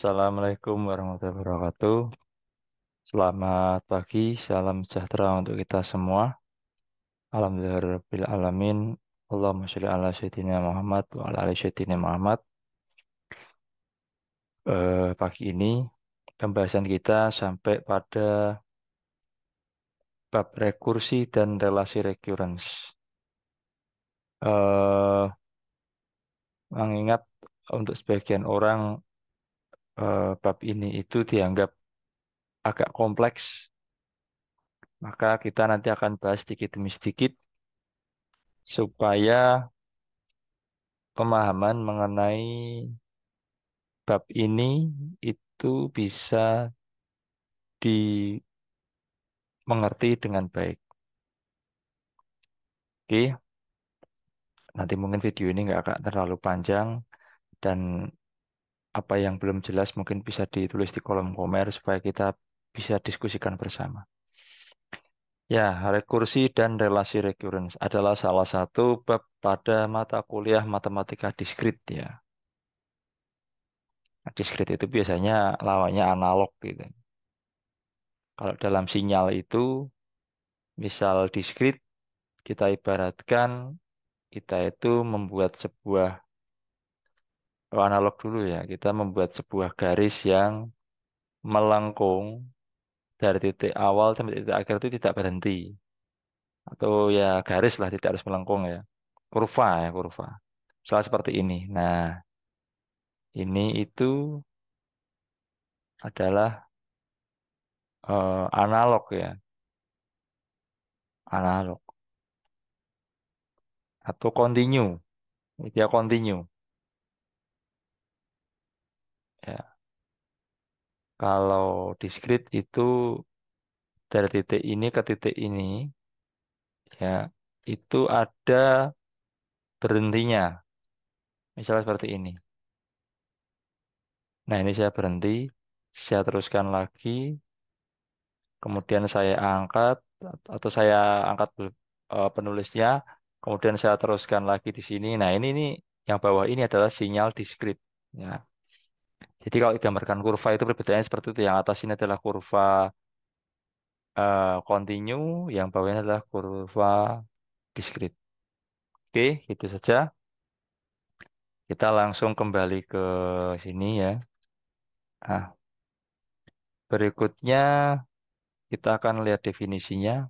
Assalamualaikum warahmatullahi wabarakatuh. Selamat pagi, salam sejahtera untuk kita semua. Alhamdulillahirabbil alamin. Allahumma sholli ala sayyidina Muhammad wa ala ali sayyidina Muhammad. Pagi ini pembahasan kita sampai pada bab rekursi dan relasi recurrence. Eh, Mengingat untuk sebagian orang bab ini itu dianggap agak kompleks, maka kita nanti akan bahas sedikit demi sedikit supaya pemahaman mengenai bab ini itu bisa dimengerti dengan baik. Oke, nanti mungkin video ini nggak akan terlalu panjang dan apa yang belum jelas mungkin bisa ditulis di kolom komentar supaya kita bisa diskusikan bersama. Ya, rekursi dan relasi recurrence adalah salah satu bab pada mata kuliah matematika diskrit ya. Diskrit itu biasanya lawannya analog gitu. Kalau dalam sinyal itu, misal diskrit, kita ibaratkan kita itu membuat sebuah analog dulu ya. Kita membuat sebuah garis yang melengkung dari titik awal sampai titik akhir itu tidak berhenti. Atau ya garis lah, tidak harus melengkung ya. Kurva ya, kurva. Misalnya seperti ini. Nah, ini itu adalah analog ya. Analog. Atau continue. Dia continue. Ya. Kalau discrete itu dari titik ini ke titik ini ya itu ada berhentinya. Misalnya seperti ini. Nah, ini saya berhenti, saya teruskan lagi, kemudian saya angkat atau saya angkat penulisnya, kemudian saya teruskan lagi di sini. Nah, ini yang bawah ini adalah sinyal diskrit. Ya. Jadi kalau digambarkan kurva itu perbedaannya seperti itu. Yang atas ini adalah kurva continue, yang bawahnya adalah kurva diskrit. Oke, itu saja. Kita langsung kembali ke sini ya. Nah, berikutnya kita akan lihat definisinya.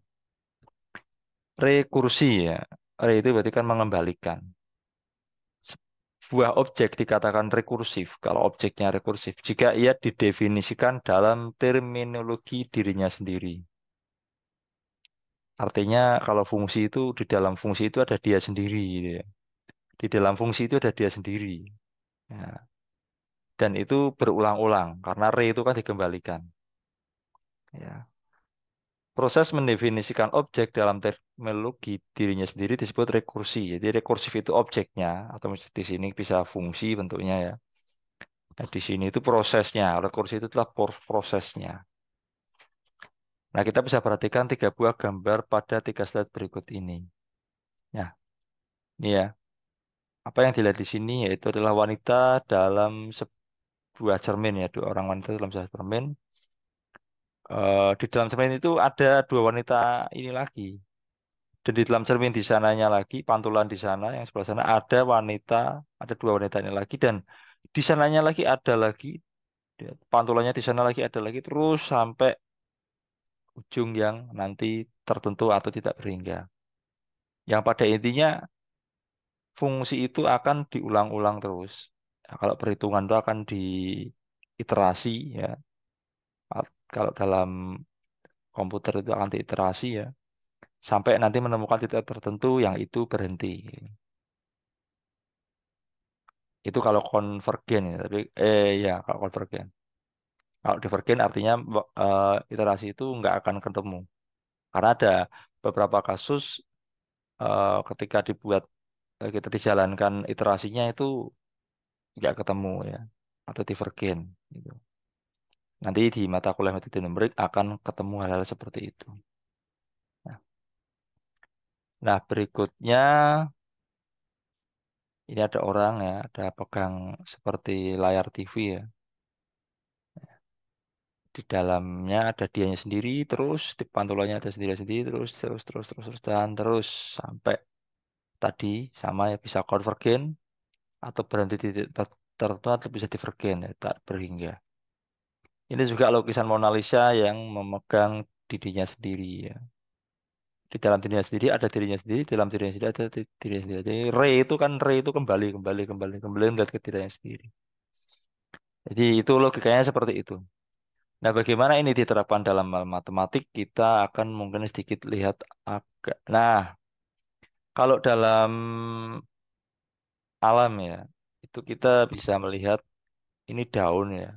Rekursi ya. Re itu berarti kan mengembalikan. Sebuah objek dikatakan rekursif kalau objeknya rekursif jika ia didefinisikan dalam terminologi dirinya sendiri. Artinya kalau fungsi itu di dalam fungsi itu ada dia sendiri gitu ya. Di dalam fungsi itu ada dia sendiri. Ya. Dan itu berulang-ulang karena re itu kan dikembalikan. Ya. Proses mendefinisikan objek dalam terminologi dirinya sendiri disebut rekursi. Jadi rekursif itu objeknya atau di sini bisa fungsi bentuknya ya. Nah, di sini itu prosesnya. Rekursi itu adalah prosesnya. Nah, kita bisa perhatikan tiga buah gambar pada tiga slide berikut ini. Nah, ini ya. Apa yang dilihat di sini yaitu adalah wanita dalam sebuah cermin ya. Dua orang wanita dalam sebuah cermin. Di dalam cermin itu ada dua wanita ini lagi. Dan di dalam cermin di sananya lagi, pantulan di sana, yang sebelah sana ada wanita, ada dua wanita ini lagi. Dan di sananya lagi ada lagi, pantulannya di sana lagi ada lagi, terus sampai ujung yang nanti tertentu atau tidak berhingga. Yang pada intinya fungsi itu akan diulang-ulang terus. Nah, kalau perhitungan itu akan diiterasi ya. Kalau dalam komputer itu akan diiterasi ya. Sampai nanti menemukan titik tertentu yang itu berhenti. Itu kalau konvergen ya. Tapi ya kalau konvergen. Kalau divergen artinya iterasi itu nggak akan ketemu. Karena ada beberapa kasus ketika kita dijalankan iterasinya itu nggak ketemu ya atau divergen gitu. Nanti di mata kuliah metode numerik akan ketemu hal-hal seperti itu. Nah, berikutnya ini ada orang ya, ada pegang seperti layar TV ya. Di dalamnya ada dianya sendiri, terus di pantulannya ada sendiri-sendiri, terus dan terus sampai tadi sama ya bisa konvergen atau berhenti di titik tertentu atau bisa divergen ya, tak berhingga. Ini juga lukisan Mona Lisa yang memegang dirinya sendiri ya. Di dalam dirinya sendiri ada dirinya sendiri, di dalam dirinya sendiri ada dirinya sendiri. Jadi Re itu kembali melihat ke dirinya sendiri. Jadi itu logikanya seperti itu. Nah, bagaimana ini diterapkan dalam hal matematik? Kita akan mungkin sedikit lihat agak. Nah, kalau dalam alam ya, itu kita bisa melihat ini daun ya.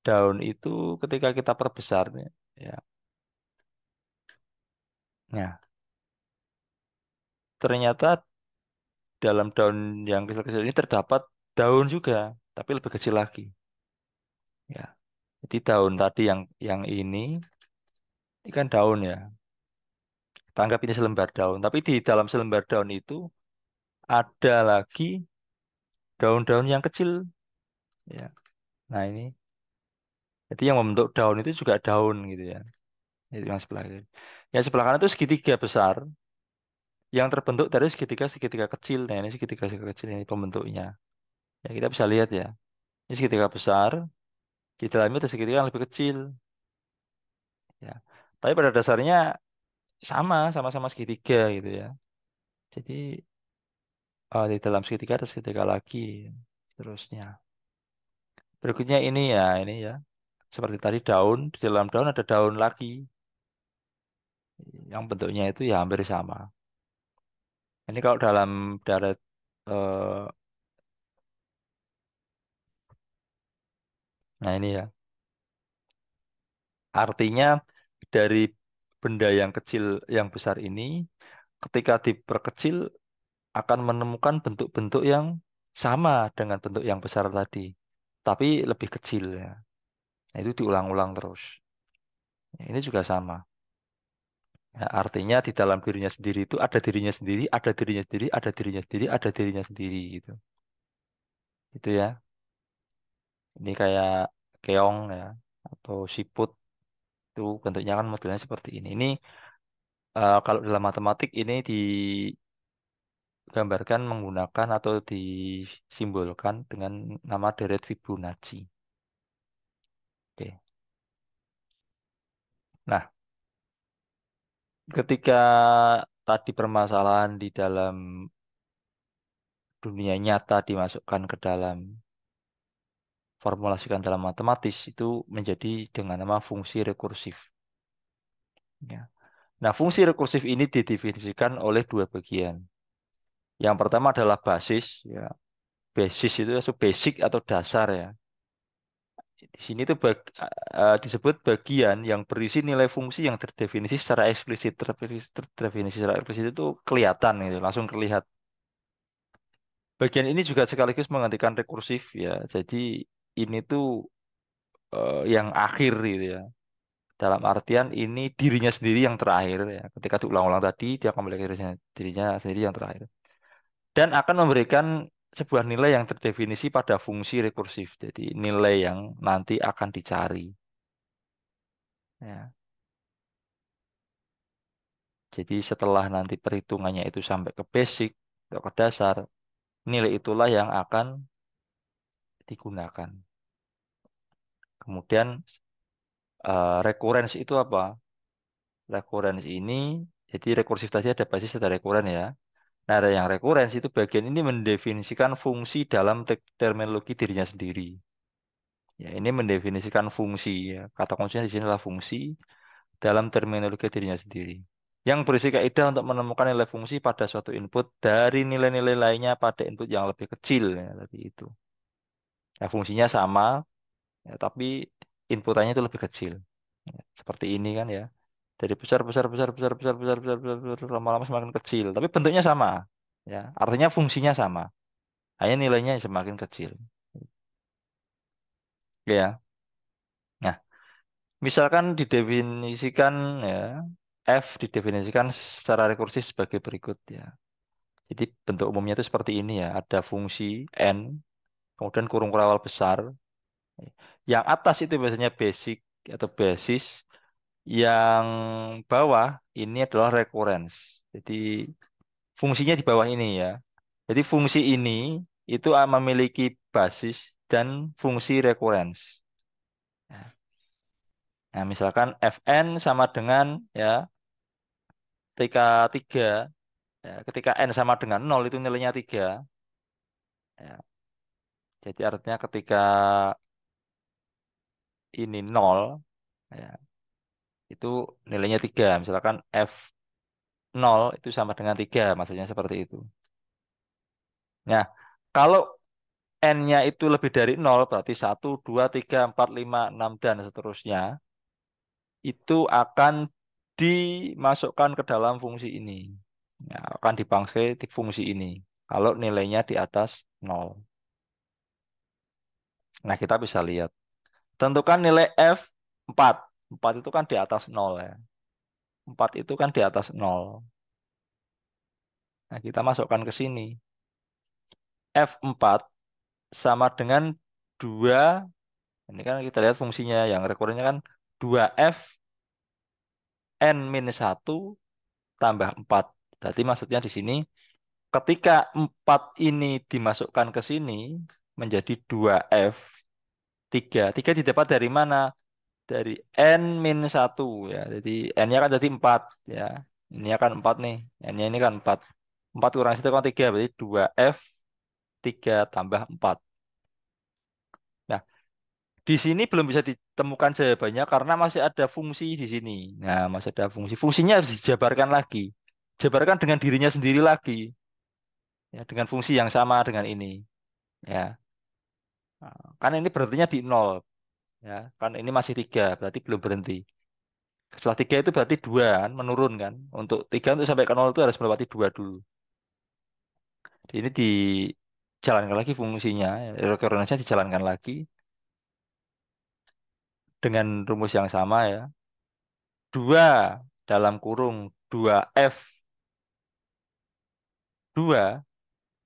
Daun itu ketika kita perbesarnya, ya. Nah, ternyata dalam daun yang kecil-kecil ini terdapat daun juga, tapi lebih kecil lagi. Ya, jadi daun tadi yang ini kan daun ya. Kita anggap ini selembar daun, tapi di dalam selembar daun itu ada lagi daun-daun yang kecil. Ya, nah ini, jadi yang membentuk daun itu juga daun gitu ya. Itu yang sebelah kiri. Yang sebelah kanan itu segitiga besar, yang terbentuk dari segitiga kecil. Nah, ini segitiga kecil ini pembentuknya. Ya, kita bisa lihat ya. Ini segitiga besar, di dalamnya ada segitiga yang lebih kecil. Ya, tapi pada dasarnya sama-sama segitiga gitu ya. Jadi di dalam segitiga ada segitiga lagi, seterusnya. Berikutnya ini ya, seperti tadi daun, di dalam daun ada daun lagi, yang bentuknya itu ya hampir sama. Ini kalau dalam darat, eh, nah ini ya, artinya dari benda yang kecil, yang besar ini, ketika diperkecil akan menemukan bentuk-bentuk yang sama dengan bentuk yang besar tadi, tapi lebih kecil ya. Nah, itu diulang-ulang terus. Ya, ini juga sama. Ya, artinya di dalam dirinya sendiri itu ada dirinya sendiri, ada dirinya sendiri, ada dirinya sendiri, ada dirinya sendiri gitu. Itu ya. Ini kayak keong ya atau siput itu bentuknya kan modelnya seperti ini. Ini kalau dalam matematik ini digambarkan menggunakan atau disimbolkan dengan nama deret Fibonacci. Oke. Nah, ketika tadi permasalahan di dalam dunia nyata dimasukkan ke dalam formulasikan dalam matematis itu menjadi dengan nama fungsi rekursif. Ya. Nah, fungsi rekursif ini didefinisikan oleh dua bagian. Yang pertama adalah basis, ya. Basis itu basic atau dasar ya. Di sini tuh disebut bagian yang berisi nilai fungsi yang terdefinisi secara eksplisit. Terdefinisi secara eksplisit itu kelihatan gitu, langsung terlihat. Bagian ini juga sekaligus menggantikan rekursif ya. Jadi ini tuh yang akhir gitu ya. Dalam artian ini dirinya sendiri yang terakhir ya. Ketika diulang-ulang tadi dia kembali ke dirinya sendiri yang terakhir. Dan akan memberikan sebuah nilai yang terdefinisi pada fungsi rekursif. Jadi nilai yang nanti akan dicari. Ya. Jadi setelah nanti perhitungannya itu sampai ke basic atau ke dasar, nilai itulah yang akan digunakan. Kemudian recurrence itu apa? Recurrence ini, jadi rekursif tadi ada basis ada rekuren ya. Nah, ada yang recurrence itu bagian ini mendefinisikan fungsi dalam terminologi dirinya sendiri. Ya, ini mendefinisikan fungsi ya. Kata kuncinya di sini adalah fungsi dalam terminologi dirinya sendiri. Yang berisi kaidah untuk menemukan nilai fungsi pada suatu input dari nilai-nilai lainnya pada input yang lebih kecil ya, tadi itu. Ya, fungsinya sama, ya, tapi inputannya itu lebih kecil. Ya, seperti ini kan ya. Dari besar, lama-lama semakin kecil. Tapi bentuknya sama. Ya, artinya fungsinya sama. Hanya nilainya semakin kecil. Ya. Nah, misalkan didefinisikan ya, F didefinisikan secara rekursif sebagai berikut ya. Jadi bentuk umumnya itu seperti ini ya. Ada fungsi N, kemudian kurung kurawal besar, Yang atas itu biasanya basic atau basis, yang bawah ini adalah recurrence. Jadi fungsinya di bawah ini ya. Jadi fungsi ini itu memiliki basis dan fungsi recurrence. Nah, nah, misalkan Fn sama dengan ya ketika 3 ya, ketika n sama dengan 0 itu nilainya 3 ya. Jadi artinya ketika ini 0 ya, itu nilainya 3. Misalkan F0 itu sama dengan 3, maksudnya seperti itu. Nah, kalau n-nya itu lebih dari 0, berarti 1, 2, 3, 4, 5, 6, dan seterusnya, itu akan dimasukkan ke dalam fungsi ini. Ya, akan dipakai di fungsi ini. Kalau nilainya di atas 0. Nah, kita bisa lihat. Tentukan nilai F4. 4 itu kan di atas 0 ya. 4 itu kan di atas 0. Nah, kita masukkan ke sini. F4 sama dengan 2. Ini kan kita lihat fungsinya yang rekurnya kan 2F n-1 tambah 4. Berarti maksudnya di sini ketika 4 ini dimasukkan ke sini menjadi 2F 3. 3 didapat dari mana? Dari n-1 ya. Jadi n-nya kan jadi 4 ya. Ini akan 4 nih. N-nya ini kan 4. 4 kurang 1 kan 3 berarti 2F 3 tambah 4. Nah, di sini belum bisa ditemukan jawabannya karena masih ada fungsi di sini. Nah, masih ada fungsi. Fungsinya harus dijabarkan lagi. Jabarkan dengan dirinya sendiri lagi. Ya, dengan fungsi yang sama dengan ini. Ya, nah, kan ini berhentinya di nol. Ya, kan ini masih 3, berarti belum berhenti. Setelah 3 itu berarti 2 kan, menurun kan. Untuk 3 untuk sampai ke nol itu harus melewati 2 dulu. Jadi ini dijalankan lagi fungsinya. Recurrence-nya dijalankan lagi dengan rumus yang sama ya. 2 dalam kurung 2F 2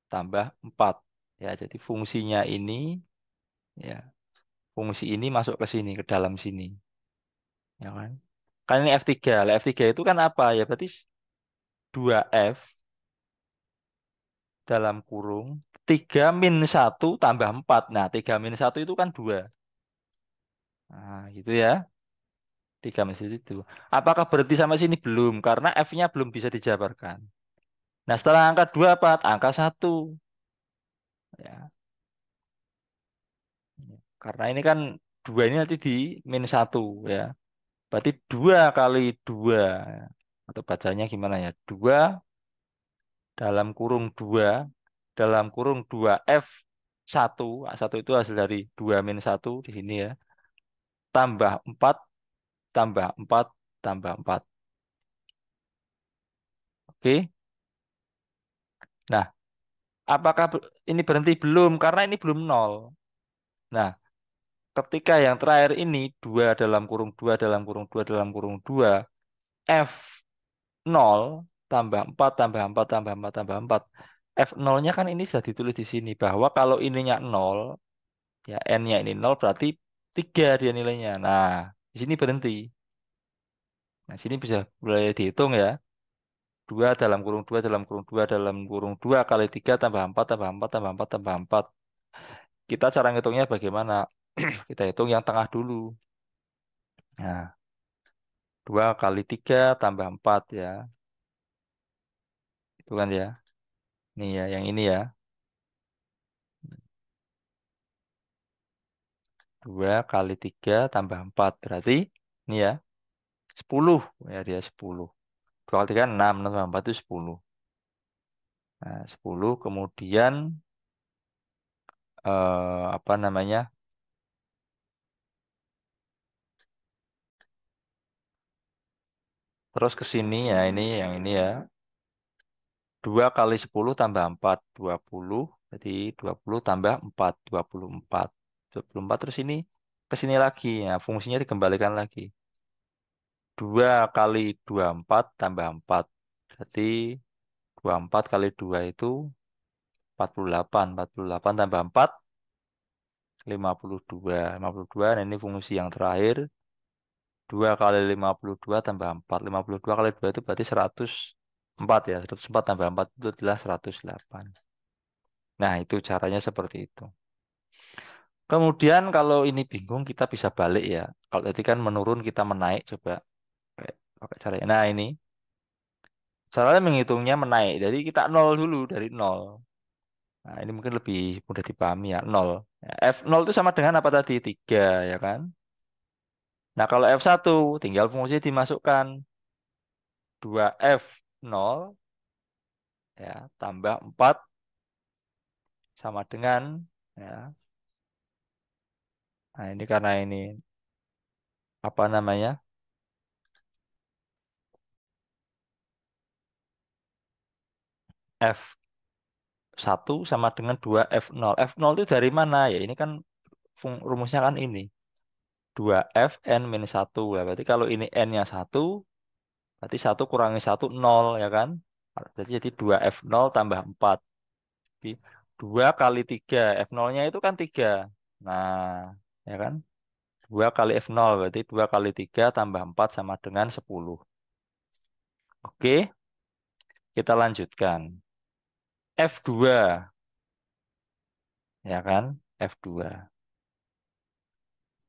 tambah 4. Ya, jadi fungsinya ini ya, fungsi ini masuk ke sini, ke dalam sini. Ya kan? Kan ini F3. Lah F3 itu kan apa? Ya berarti 2F dalam kurung 3 min 1 tambah 4. Nah, 3 min 1 itu kan 2. Nah, gitu ya. 3 min 1 itu. Apakah berhenti sampai sini? Belum. Karena F-nya belum bisa dijabarkan. Nah, setelah angka 2 apa? Angka 1. Ya. Karena ini kan 2 ini nanti di min 1 ya. Berarti 2 kali 2. Atau bacanya gimana ya? 2 dalam kurung 2 dalam kurung 2F 1. 1 itu hasil dari 2 min 1 di sini ya. Tambah 4 tambah 4 tambah 4. Oke. Nah, apakah ini berhenti? Belum, karena ini belum nol. Nah, ketika yang terakhir ini 2 dalam kurung 2 dalam kurung 2 dalam kurung 2 F 0 tambah 4 tambah 4 tambah 4 tambah 4. F0-nya kan ini sudah ditulis di sini bahwa kalau ininya 0, ya N-nya ini 0 berarti 3 dia nilainya. Nah, di sini berhenti. Nah, sini bisa mulai dihitung ya. 2 dalam kurung 2 dalam kurung 2 dalam kurung 2 kali 3 tambah 4 tambah 4 tambah 4 tambah 4. Kita cara ngitungnya bagaimana? Kita hitung yang tengah dulu. Nah, 2 kali 3 tambah 4 ya. Itu kan ya. Ini ya, yang ini ya. 2 kali 3 tambah 4. Berarti ini ya, 10. Ya, dia 10. 2 kali 3 6. 6 tambah 4 itu 10. Nah, 10 kemudian apa namanya? Terus ke sini ya, ini yang ini ya. 2 kali 10 tambah 4, 20. Jadi 20 tambah 4, 24. 24 terus ini ke sini lagi. Ya, fungsinya dikembalikan lagi. 2 kali 24 tambah 4. Berarti 24 kali 2 itu 48. 48 tambah 4, 52. Nah, ini fungsi yang terakhir. 2 kali 52 tambah 4. 52 kali 2 itu berarti 104 ya. 104 tambah 4 itu adalah 108. Nah, itu caranya seperti itu. Kemudian kalau ini bingung kita bisa balik ya. Kalau tadi kan menurun kita menaik coba pakai cara. Nah, ini caranya menghitungnya menaik. Jadi kita nol dulu dari nol. Nah, ini mungkin lebih mudah dipahami ya, nol. Ya, F0 itu sama dengan apa tadi? 3 ya kan? Nah, kalau F1 tinggal fungsi dimasukkan 2F0 ya tambah 4 sama dengan ya. Nah, ini karena ini apa namanya? F1 sama dengan 2F0. F0 itu dari mana ya? Ini kan rumusnya kan ini. 2Fn minus 1. Ya, berarti kalau ini N-nya 1, berarti 1 kurangi 1, 0 ya kan? Berarti jadi 2F0 tambah 4. 2 kali 3. F0-nya itu kan 3. Nah, ya kan? 2 kali F0 berarti 2 kali 3 tambah 4 sama dengan 10. Oke, kita lanjutkan. F2, ya kan? F2.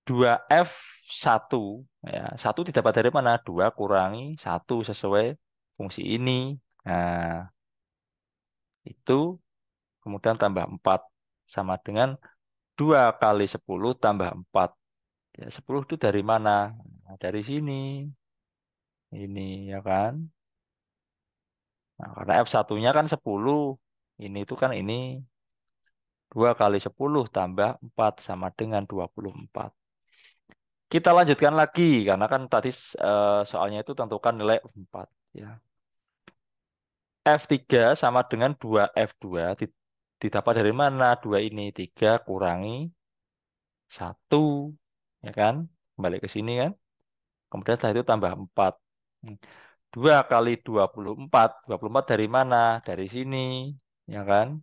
2F1, ya. 1 didapat dari mana? 2 kurangi 1 sesuai fungsi ini. Nah, itu kemudian tambah 4 sama dengan 2 kali 10 tambah 4. Ya, 10 itu dari mana? Nah, dari sini. Ini ya kan. Nah, karena F1-nya kan 10. Ini itu kan ini 2 kali 10 tambah 4 sama dengan 24. Kita lanjutkan lagi karena kan tadi soalnya itu tentukan nilai 4 ya. F3 sama dengan 2F2 didapat dari mana? 2 ini 3 kurangi 1 ya kan? Kembali ke sini kan. Kemudian setelah itu tambah 4. 2 kali 24 dari mana? Dari sini, ya kan?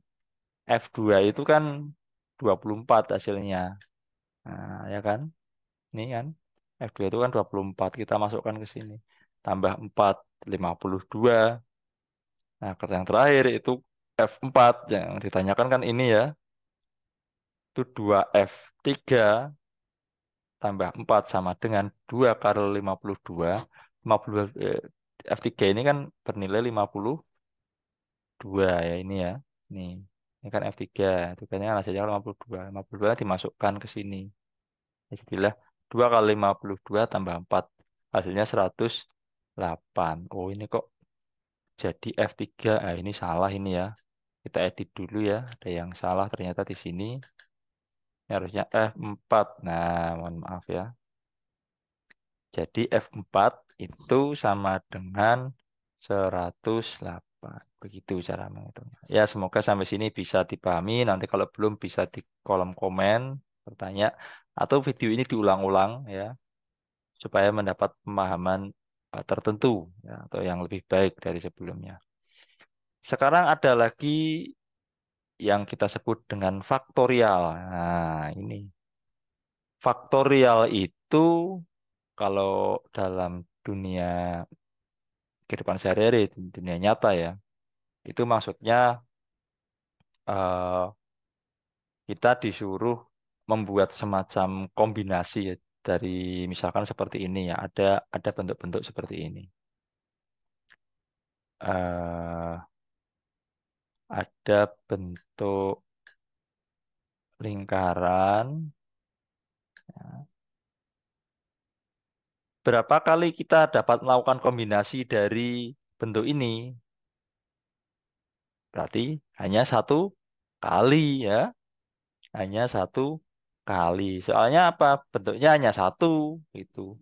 F2 itu kan 24 hasilnya. Nah, ya kan? Ini kan. F2 itu kan 24. Kita masukkan ke sini. Tambah 4, 52. Nah, kata yang terakhir itu F4. Yang ditanyakan kan ini ya. Itu 2F3 tambah 4 sama dengan 2 kali 52. 50, F3 ini kan bernilai 52 ya ini ya. Ini kan F3. Itu kan hasilnya 52. 52 dimasukkan ke sini. Jadilah 2 kali 52 tambah 4. Hasilnya 108. Oh ini kok jadi F3. Ah, ini salah ini ya. Kita edit dulu ya. Ada yang salah ternyata di sini. Ini harusnya F4. Nah, mohon maaf ya. Jadi F4 itu sama dengan 108. Begitu cara menghitungnya. Ya, semoga sampai sini bisa dipahami. Nanti kalau belum bisa di kolom komen bertanya atau video ini diulang-ulang ya supaya mendapat pemahaman tertentu ya, atau yang lebih baik dari sebelumnya. Sekarang ada lagi yang kita sebut dengan faktorial. Nah, ini faktorial itu kalau dalam dunia kehidupan sehari-hari, di dunia nyata ya, itu maksudnya eh, kita disuruh membuat semacam kombinasi ya, dari misalkan seperti ini ya, ada bentuk-bentuk seperti ini. eh ada bentuk lingkaran. Berapa kali kita dapat melakukan kombinasi dari bentuk ini? Berarti hanya satu kali ya, hanya satu kali. Soalnya apa? Bentuknya hanya satu gitu.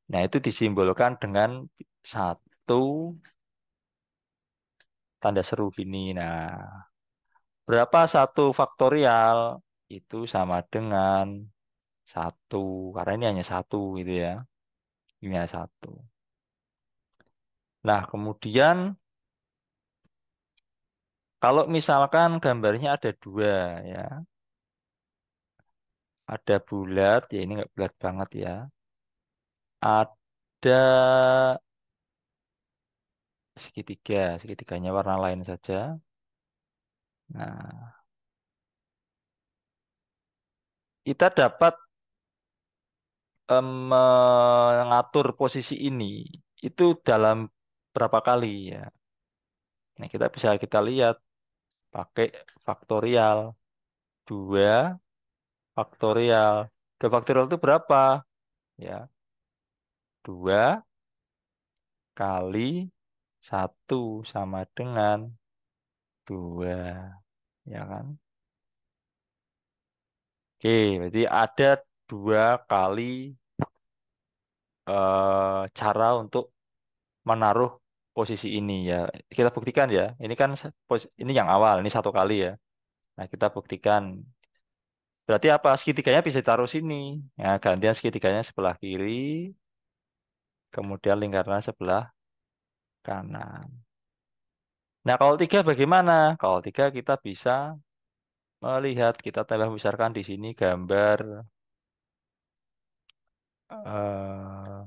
Nah, itu disimbolkan dengan satu tanda seru gini. Nah, berapa satu faktorial? Itu sama dengan satu. Karena ini hanya satu gitu ya. Ini hanya satu. Nah, kemudian kalau misalkan gambarnya ada dua ya. Ada bulat, ya ini nggak bulat banget ya. Ada segitiga, segitiganya warna lain saja. Nah, kita dapat mengatur posisi ini itu dalam berapa kali ya. Nah, kita lihat pakai faktorial. 2 faktorial. 2 faktorial itu berapa? Ya, 2 kali 1 sama dengan 2. Ya kan? Oke, berarti ada 2 kali cara untuk menaruh posisi ini ya. Kita buktikan ya. Ini kan ini yang awal, ini 1 kali ya. Nah, kita buktikan. Berarti apa? Segitiganya bisa ditaruh sini. Ya, gantian segitiganya sebelah kiri, kemudian lingkaran sebelah kanan. Nah, kalau 3 bagaimana? Kalau 3 kita bisa melihat, kita tambah besarkan di sini gambar eh,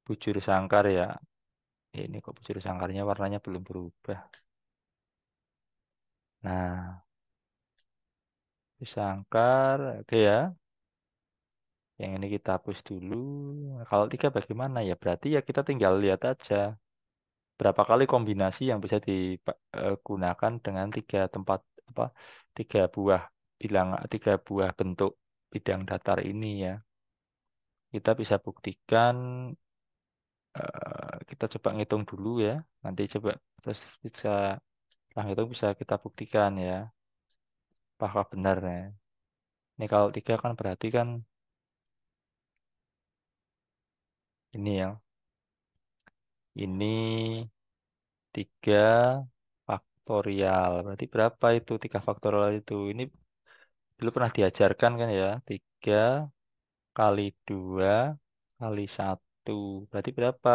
bujur sangkar ya. Ini kok bujur sangkarnya warnanya belum berubah. Nah, bujur sangkar, oke ya. Yang ini kita hapus dulu. Nah, kalau 3 bagaimana ya? Berarti ya kita tinggal lihat aja berapa kali kombinasi yang bisa digunakan dengan 3 tempat apa 3 buah bilang 3 buah bentuk bidang datar ini ya. Kita bisa buktikan, kita coba ngitung dulu ya. Nanti coba terus bisa setelah itu bisa kita buktikan ya. Apakah benar ya. Ini kalau 3 kan berarti kan ini ya. Ini 3 faktorial. Berarti berapa itu 3 faktorial itu? Ini dulu pernah diajarkan kan ya. 3 kali 2 kali 1. Berarti berapa?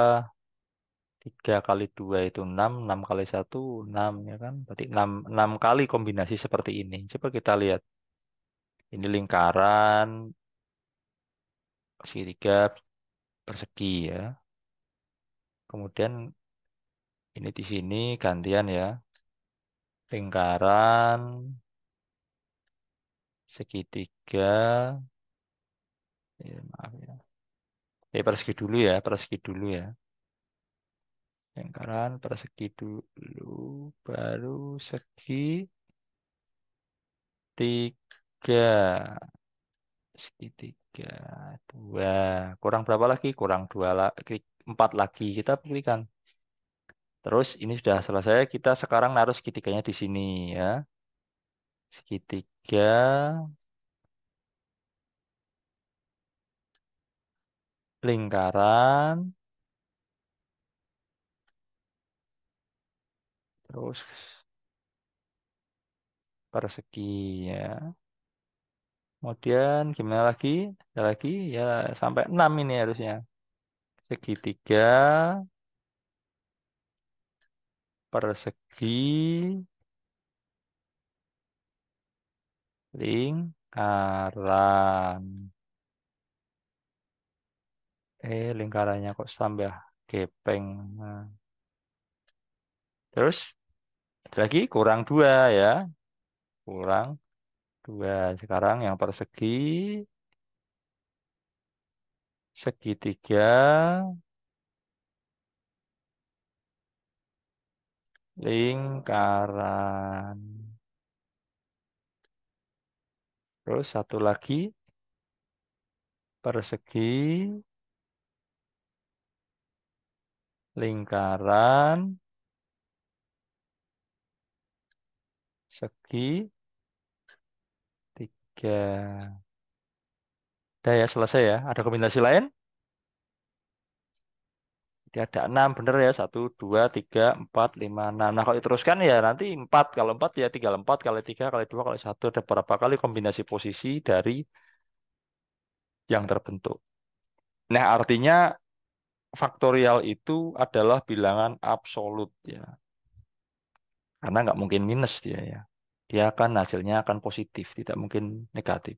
3 kali 2 itu 6. 6 kali 1 6 ya kan? Berarti 6 kali kombinasi seperti ini. Coba kita lihat. Ini lingkaran segitiga persegi ya. Kemudian ini di sini gantian ya. Lingkaran segitiga. Maaf ya. Persegi dulu ya. Persegi dulu ya. Lingkaran persegi dulu. Baru segi tiga. Segitiga 2. Kurang berapa lagi? Kurang 2 lagi. 4 lagi. Kita buktikan. Terus ini sudah selesai. Kita sekarang naruh segitiganya di sini ya. Segitiga lingkaran. Terus persegi ya. Kemudian gimana lagi? Ada lagi ya sampai 6 ini harusnya. Segitiga persegi lingkaran. Lingkarannya kok tambah gepeng. Nah, terus ada lagi kurang 2 ya. Kurang 2. Sekarang yang persegi segitiga lingkaran. Terus satu lagi persegi lingkaran segi tiga. Udah ya selesai ya. Ada kombinasi lain? Jadi ada 6 bener ya. 1, 2, 3, 4, 5, 6. Nah kalau diteruskan ya nanti 4. Kalau 4 ya tinggal 4 kali 3 kali 2 kali 1. Ada berapa kali kombinasi posisi dari yang terbentuk. Nah artinya faktorial itu adalah bilangan absolut ya. Karena nggak mungkin minus dia ya. Dia akan hasilnya akan positif, tidak mungkin negatif.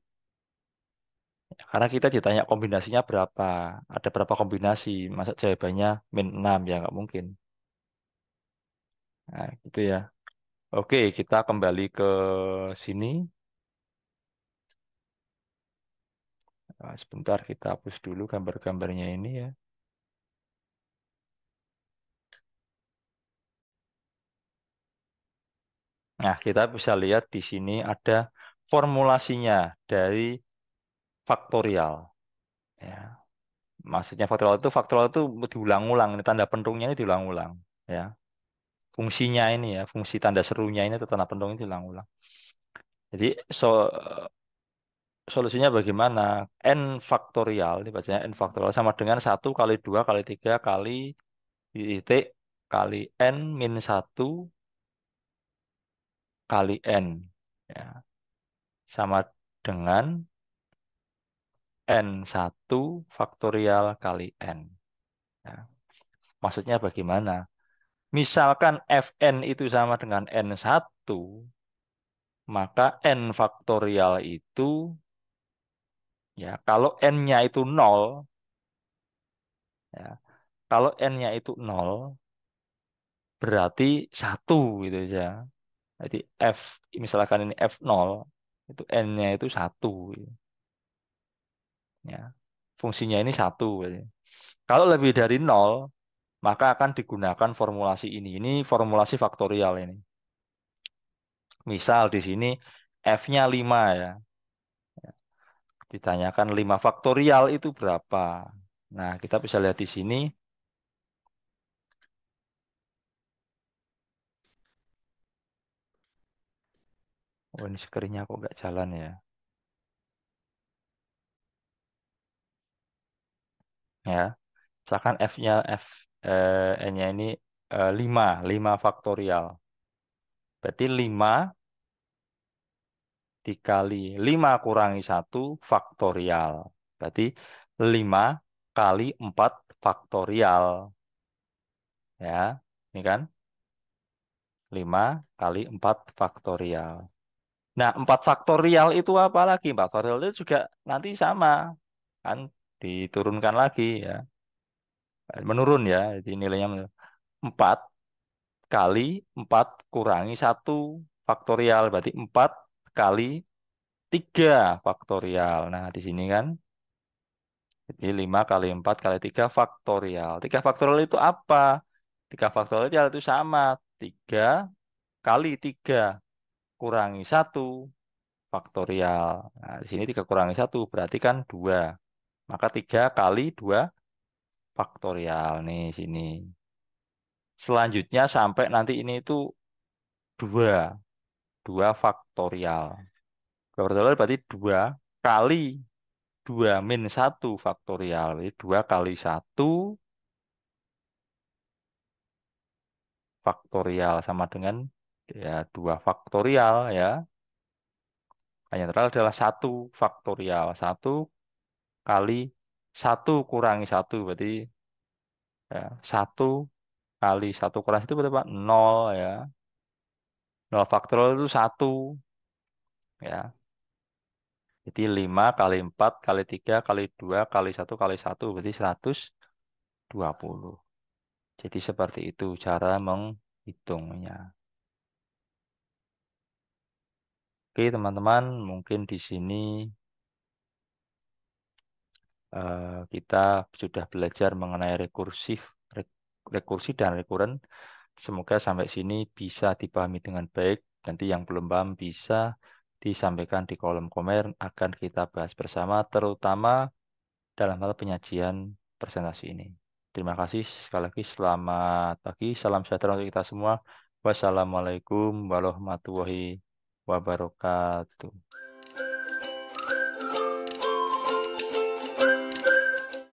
Karena kita ditanya kombinasinya berapa. Ada berapa kombinasi. Masa jawabannya min 6 ya nggak mungkin. Nah, gitu ya. Oke, kita kembali ke sini. Nah, sebentar kita hapus dulu gambar-gambarnya ini ya. Nah, kita bisa lihat di sini ada formulasinya dari faktorial. Ya, maksudnya faktorial itu diulang-ulang. Ini tanda penungnya ini diulang-ulang. Ya, fungsinya ini ya, fungsi tanda serunya ini atau tanda pentung ini diulang-ulang. Jadi solusinya bagaimana? N faktorial, ini bacanya N faktorial sama dengan 1 kali 2 kali 3 kali titik kali N min 1 kali N. Ya, sama dengan N1 faktorial kali N. Ya, maksudnya bagaimana? Misalkan Fn itu sama dengan N1, maka N faktorial itu, ya kalau N-nya itu 0, ya, kalau N-nya itu 0, berarti 1 gitu ya. Jadi F, misalkan ini F0, itu N-nya itu 1. Ya. Fungsinya ini 1. Gitu. Kalau lebih dari 0, maka akan digunakan formulasi ini. Ini formulasi faktorial ini. Misal di sini F-nya 5 ya. Ditanyakan 5 faktorial itu berapa? Nah, kita bisa lihat di sini. Oh, ini screen-nya kok nggak jalan ya. Ya, misalkan F-nya N-nya ini 5, 5 faktorial. Berarti 5 dikali 5 kurangi 1 faktorial. Berarti 5 kali 4 faktorial. Ya, ini kan 5 kali 4 faktorial. Nah, 4 faktorial itu apa lagi? 4 faktorial itu juga nanti sama. Kan diturunkan lagi ya. Menurun ya. Jadi nilainya 4 kali 4 kurangi 1 faktorial. Berarti 4 kali 3 faktorial. Nah, di sini kan. Jadi 5 kali 4 kali 3 faktorial. 3 faktorial itu apa? 3 faktorial itu sama. 3 kali 3 kurangi 1 faktorial. Nah, di sini 3 kurangi 1 berarti kan 2. Maka 3 kali 2 faktorial. Nih sini. Selanjutnya sampai nanti ini itu 2. 2 faktorial. Faktorial berarti 2 kali 2 min 1 faktorial. Jadi 2 kali 1 faktorial sama dengan ya 2 faktorial ya. Yang netral adalah 1 faktorial. 1 kali 1 kurangi 1 berarti ya, 1 kali 1 kurangi 1 berarti apa? 0 ya. 0 faktorial itu 1 ya. Jadi 5 kali 4 kali 3 kali 2 kali 1 berarti 120. Jadi seperti itu cara menghitungnya. Oke teman-teman, mungkin di sini kita sudah belajar mengenai rekursi dan rekuren. Semoga sampai sini bisa dipahami dengan baik. Nanti yang belum paham bisa disampaikan di kolom komentar akan kita bahas bersama, terutama dalam hal penyajian presentasi ini. Terima kasih sekali lagi. Selamat pagi. Salam sejahtera untuk kita semua. Wassalamualaikum warahmatullahi wabarakatuh.